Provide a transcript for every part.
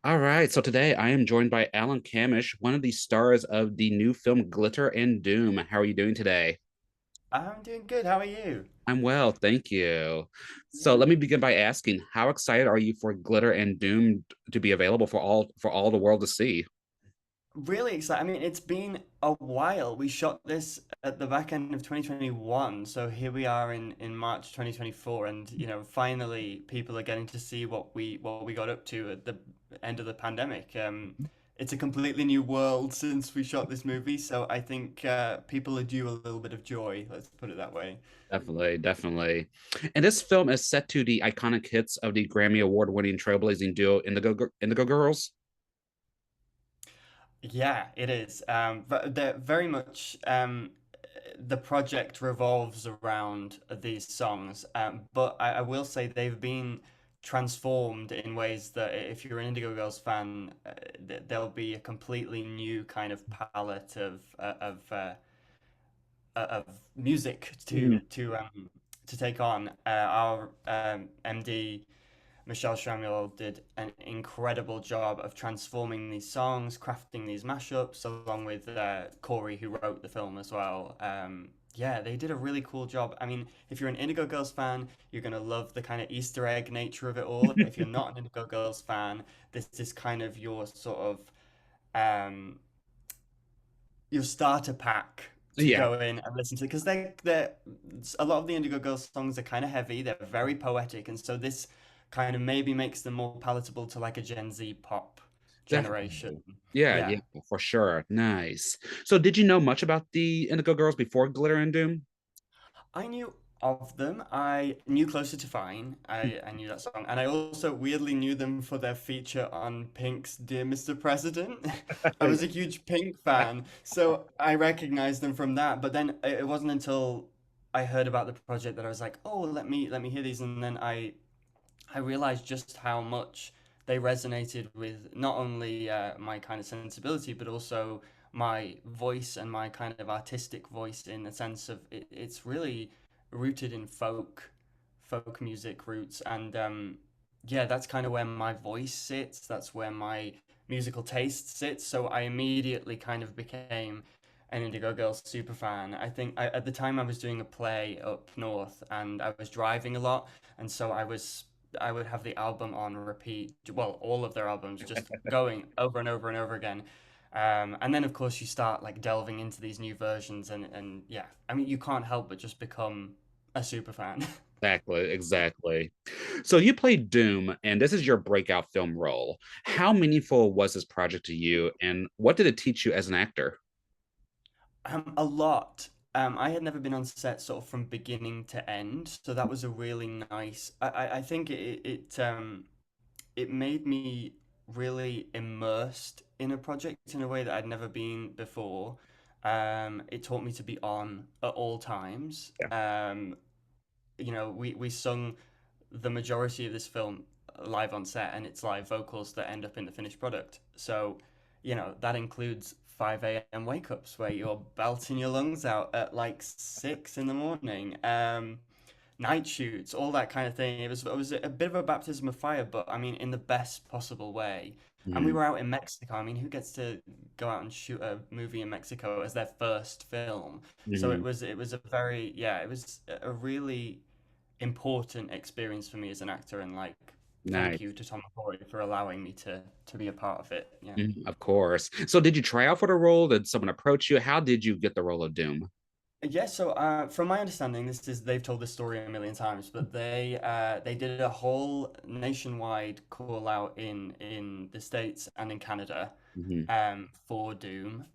All right, so today I am joined by Alan Cammish, one of the stars of the new film Glitter and Doom. How are you doing today? I'm doing good. How are you? I'm well, thank you. So Yeah. let me begin by asking, how excited are you for Glitter and Doom to be available for all the world to see? Really excited. I mean, it's been a while. We shot this at the back end of 2021, so here we are in March 2024, and finally people are getting to see what we got up to at the end of the pandemic. It's a completely new world since we shot this movie, so I think people are due a little bit of joy. Let's put it that way. Definitely, definitely. And this film is set to the iconic hits of the Grammy Award-winning trailblazing duo Indigo Girls. Yeah, it is. But they're very much the project revolves around these songs. But I will say they've been transformed in ways that if you're an Indigo Girls fan, there'll be a completely new kind of palette of music Mhm. to take on. Our MD. Michelle Samuel did an incredible job of transforming these songs, crafting these mashups, along with Corey, who wrote the film as well. Yeah, they did a really cool job. I mean, if you're an Indigo Girls fan, you're gonna love the kind of Easter egg nature of it all. If you're not an Indigo Girls fan, this is kind of your sort of um, your starter pack to Yeah, go in and listen to because they're a lot of the Indigo Girls songs are kind of heavy, they're very poetic, and so this kind of maybe makes them more palatable to like a Gen Z pop generation. definitely. Yeah, Yeah. yeah, for sure. Nice. So did you know much about the Indigo Girls before Glitter and Doom? I knew of them. I knew Closer to Fine. I knew that song. And I also weirdly knew them for their feature on Pink's Dear Mr. President. I was a huge Pink fan, so I recognized them from that. But then it wasn't until I heard about the project that I was like, oh, let me hear these. And then I realized just how much they resonated with not only my kind of sensibility, but also my voice and my kind of artistic voice in the sense of it's really rooted in folk music roots. And yeah, that's kind of where my voice sits. That's where my musical taste sits. So I immediately kind of became an Indigo Girls super fan. I think at the time I was doing a play up north and I was driving a lot, and so I would have the album on repeat, well, all of their albums just going over and over and over again. And then of course you start like delving into these new versions and yeah, I mean you can't help but just become a super fan. Exactly, exactly. So you played Doom, and this is your breakout film role. How meaningful was this project to you, and what did it teach you as an actor? A lot. I had never been on set sort of from beginning to end, so that was a really nice. I think it made me really immersed in a project in a way that I'd never been before. It taught me to be on at all times. Yeah. We sung the majority of this film live on set, and it's live vocals that end up in the finished product. So, that includes 5 a.m. wake ups where you're belting your lungs out at like 6 in the morning. Night shoots, all that kind of thing. It was a bit of a baptism of fire, but I mean in the best possible way. And we Mhm. were out in Mexico. I mean, who gets to go out and shoot a movie in Mexico as their first film? So it Mhm. was it was a very yeah, it was a really important experience for me as an actor and like thank Nice. you to Tom McCoy for allowing me to be a part of it. Yeah. Mhm, of course. So did you try out for the role? Did someone approach you? How did you get the role of Doom? Yeah, so from my understanding, this is they've told this story a million times, but they did a whole nationwide call out in the States and in Canada Mhm. for Doom.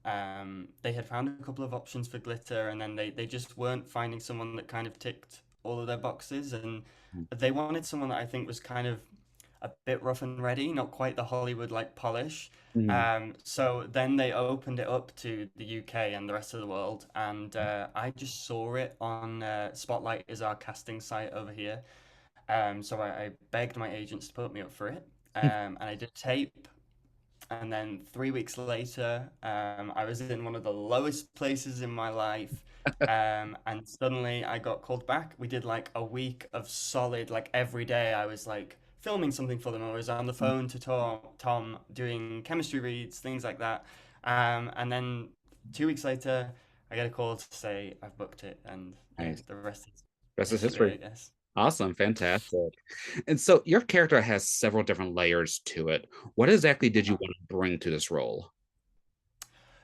They had found a couple of options for Glitter, and then they just weren't finding someone that kind of ticked all of their boxes, and they wanted someone that I think was kind of a bit rough and ready, not quite the Hollywood like polish. Mhm. So then they opened it up to the UK and the rest of the world, and I just saw it on Spotlight is our casting site over here. So I begged my agents to put me up for it, and I did tape. And then 3 weeks later, I was in one of the lowest places in my life. And suddenly I got called back. We did like a week of solid, like every day I was like filming something for them, or I was on the phone to Tom doing chemistry reads, things like that. And then 2 weeks later, I get a call to say I've booked it, and yeah, Nice. the rest is Rest is history, history. I guess. Awesome, fantastic. And so your character has several different layers to it. What exactly did you want to bring to this role?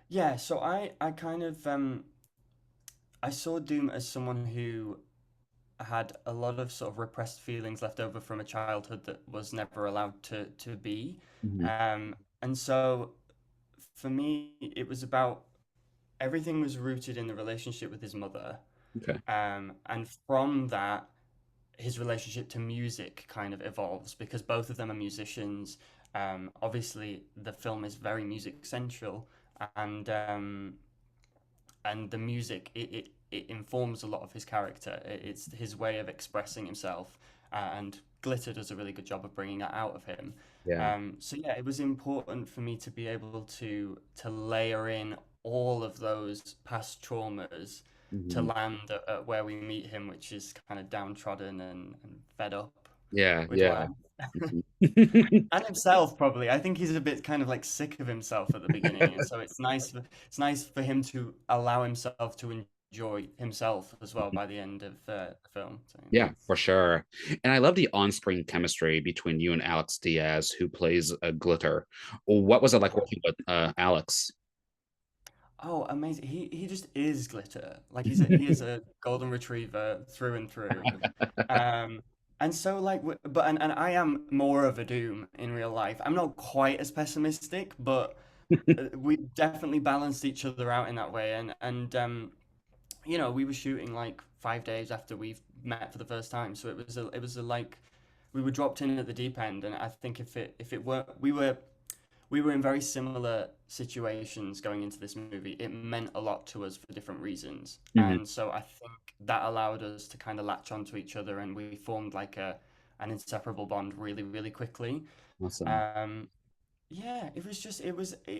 Yeah, so I kind of I saw Doom as someone who had a lot of sort of repressed feelings left over from a childhood that was never allowed to be. Mhm. And so for me, it was about everything was rooted in the relationship with his mother. Okay. And from that, his relationship to music kind of evolves because both of them are musicians. Obviously, the film is very music central, and the music it informs a lot of his character. It's his way of expressing himself, and Glitter does a really good job of bringing that out of him. Yeah. So yeah, it was important for me to be able to layer in all of those past traumas to Mhm. land at where we meet him, which is kind of downtrodden and fed up Yeah, with yeah. life. Mhm. And himself probably. I think he's a bit kind of like sick of himself at the beginning, and so it's nice for him to allow himself to enjoy himself as well by the end of the film. So Yeah, for sure. And I love the on-screen chemistry between you and Alex Diaz, who plays Glitter. What was it like working with Alex? oh, amazing! He just is glitter. Like he is a golden retriever through and through. Um, and so like, but and I am more of a Doom in real life. I'm not quite as pessimistic, but we definitely balanced each other out in that way. We were shooting like 5 days after we've met for the first time, so it was a like we were dropped in at the deep end, and I think if it were we were in very similar situations going into this movie. It meant a lot to us for different reasons, Mhm. and so I think that allowed us to kind of latch onto each other, and we formed like an inseparable bond really, really quickly. Awesome. Um, yeah,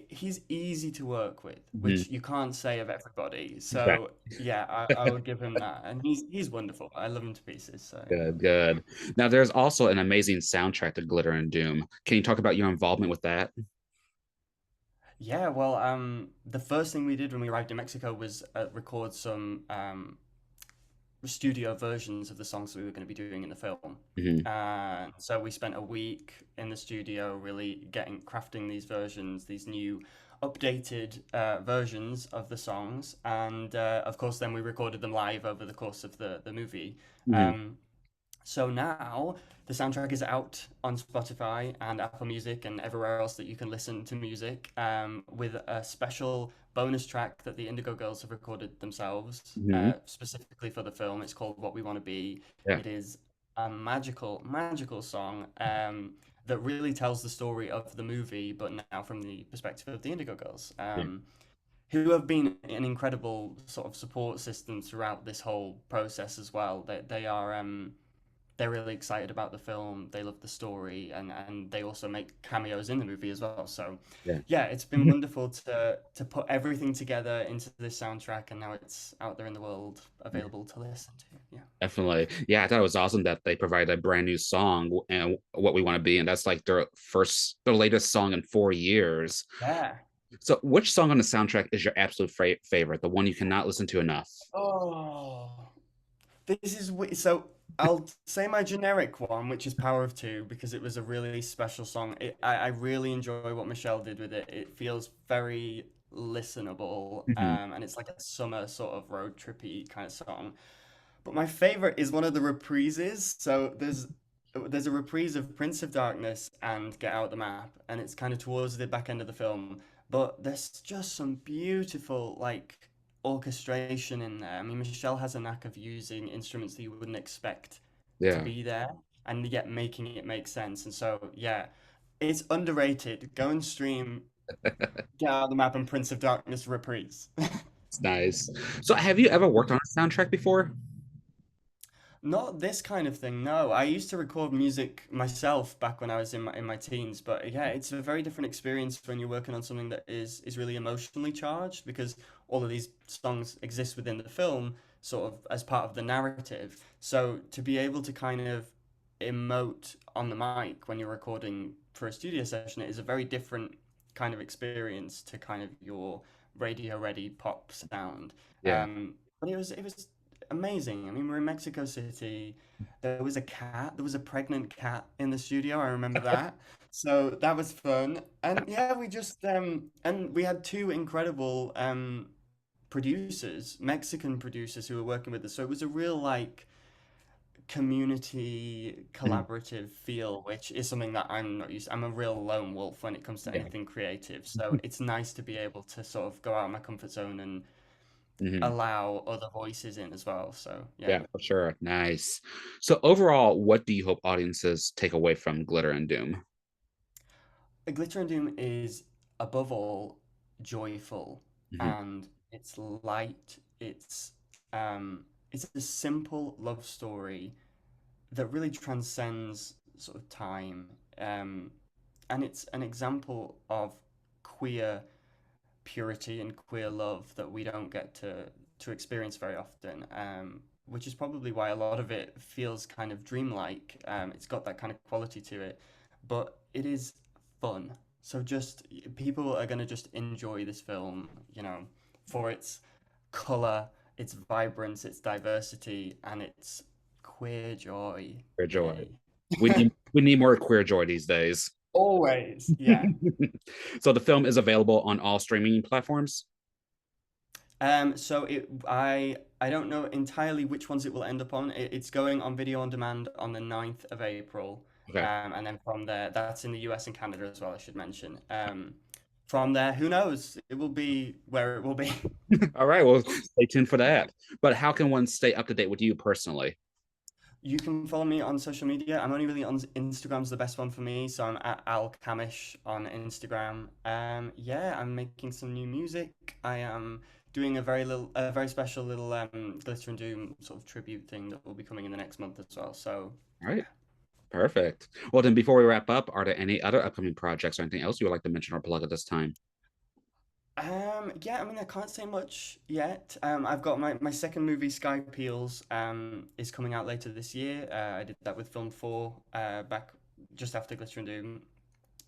he's easy to work with, Mhm. which you can't say of everybody. Right. So yeah, I would give him that, and he's wonderful. I love him to pieces. So yeah. Good, good. Now, there's also an amazing soundtrack to Glitter and Doom. Can you talk about your involvement with that? Yeah, well, the first thing we did when we arrived in Mexico was record some studio versions of the songs that we were going to be doing in the film. Hmm. So we spent a week in the studio really crafting these versions, these new updated versions of the songs. And of course, then we recorded them live over the course of the movie. Hmm. Um, so now the soundtrack is out on Spotify and Apple Music and everywhere else that you can listen to music, with a special bonus track that the Indigo Girls have recorded themselves, Hmm. specifically for the film. It's called What We Want to Be. Yeah, It is a magical, magical song, that really tells the story of the movie, but now from the perspective of the Indigo Girls. yeah, Who have been an incredible sort of support system throughout this whole process as well. They're really excited about the film. They love the story, and they also make cameos in the movie as well. So, yeah. yeah, it's been wonderful to put everything together into this soundtrack, and now it's out there in the world, available to listen to. Yeah, Definitely. Yeah, I thought it was awesome that they provided a brand new song and what we want to be. And that's like their latest song in 4 years. yeah. So, which song on the soundtrack is your absolute favorite? The one you cannot listen to enough? Oh, so. I'll say my generic one, which is Power of Two, because it was a really special song. I really enjoy what Michelle did with it. It feels very listenable, Hmm. and it's like a summer sort of road trippy kind of song. But my favorite is one of the reprises. So there's a reprise of Prince of Darkness and Get Out the Map, and it's kind of towards the back end of the film. But there's just some beautiful like orchestration in there. I mean, Michelle has a knack of using instruments that you wouldn't expect to Yeah, be there, and yet making it make sense. And so yeah, it's underrated. Go and stream Get Out the Map and Prince of Darkness reprise. it's nice. So, have you ever worked on a soundtrack before? Not this kind of thing, no. I used to record music myself back when I was in my teens, but yeah, it's a very different experience when you're working on something that is really emotionally charged because all of these songs exist within the film, sort of as part of the narrative. So to be able to kind of emote on the mic when you're recording for a studio session. It is a very different kind of experience to kind of your radio ready pop sound. Yeah. But it was amazing. I mean, we're in Mexico City. There was a cat. There was a pregnant cat in the studio. I remember that. So that was fun. And yeah, we just and we had two incredible producers, Mexican producers who were working with us. So it was a real like community Mhm. collaborative feel, which is something that I'm not used to. I'm a real lone wolf when it comes to Yeah. anything creative. So it's nice to be able to sort of go out of my comfort zone and Mhm. allow other voices in as well. So yeah. Yeah, for sure. Nice. So overall, what do you hope audiences take away from Glitter and Doom? Glitter and Doom is above all joyful Mhm. and it's light. It's a simple love story that really transcends sort of time. And it's an example of queer purity and queer love that we don't get to experience very often. Which is probably why a lot of it feels kind of dreamlike. It's got that kind of quality to it, but it is fun. So just people are gonna just enjoy this film, for its color, its vibrance, its diversity, and its queer joy. Queer joy. Yay. We need more queer joy these days. Always, yeah. So the film is available on all streaming platforms. So I don't know entirely which ones it will end up on. It's going on video on demand on the 9th of April. Okay. And then from there, that's in the US and Canada as well, I should mention. From there, who knows? It will be where it will be. All right. Well, stay tuned for that. But how can one stay up to date with you personally? You can follow me on social media. I'm only really on Instagram's the best one for me, so I'm at Al Cammish on Instagram. Yeah, I'm making some new music. I am doing a very special little Glitter and Doom sort of tribute thing that will be coming in the next month as well. So All right. Perfect. Well, then before we wrap up, are there any other upcoming projects or anything else you would like to mention or plug at this time? yeah, I mean, I can't say much yet. I've got my second movie, Sky Peels, is coming out later this year. I did that with Film 4, back just after Glitter and Doom.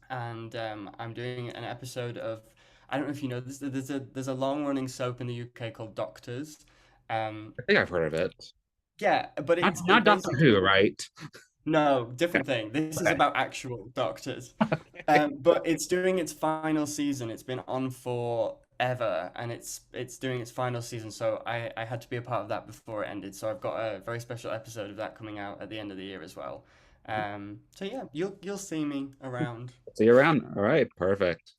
And I'm doing an episode of, I don't know if you know this, there's a long running soap in the UK called Doctors. Um, I think I've heard of it. yeah, but Not, it not Doctor Who, basically, right? no, Okay. different thing. This is Okay. about actual doctors. But it's doing its final season. It's been on forever, and it's doing its final season. So I had to be a part of that before it ended. So I've got a very special episode of that coming out at the end of the year as well. So yeah, you'll see me around. See you around. All right. Perfect.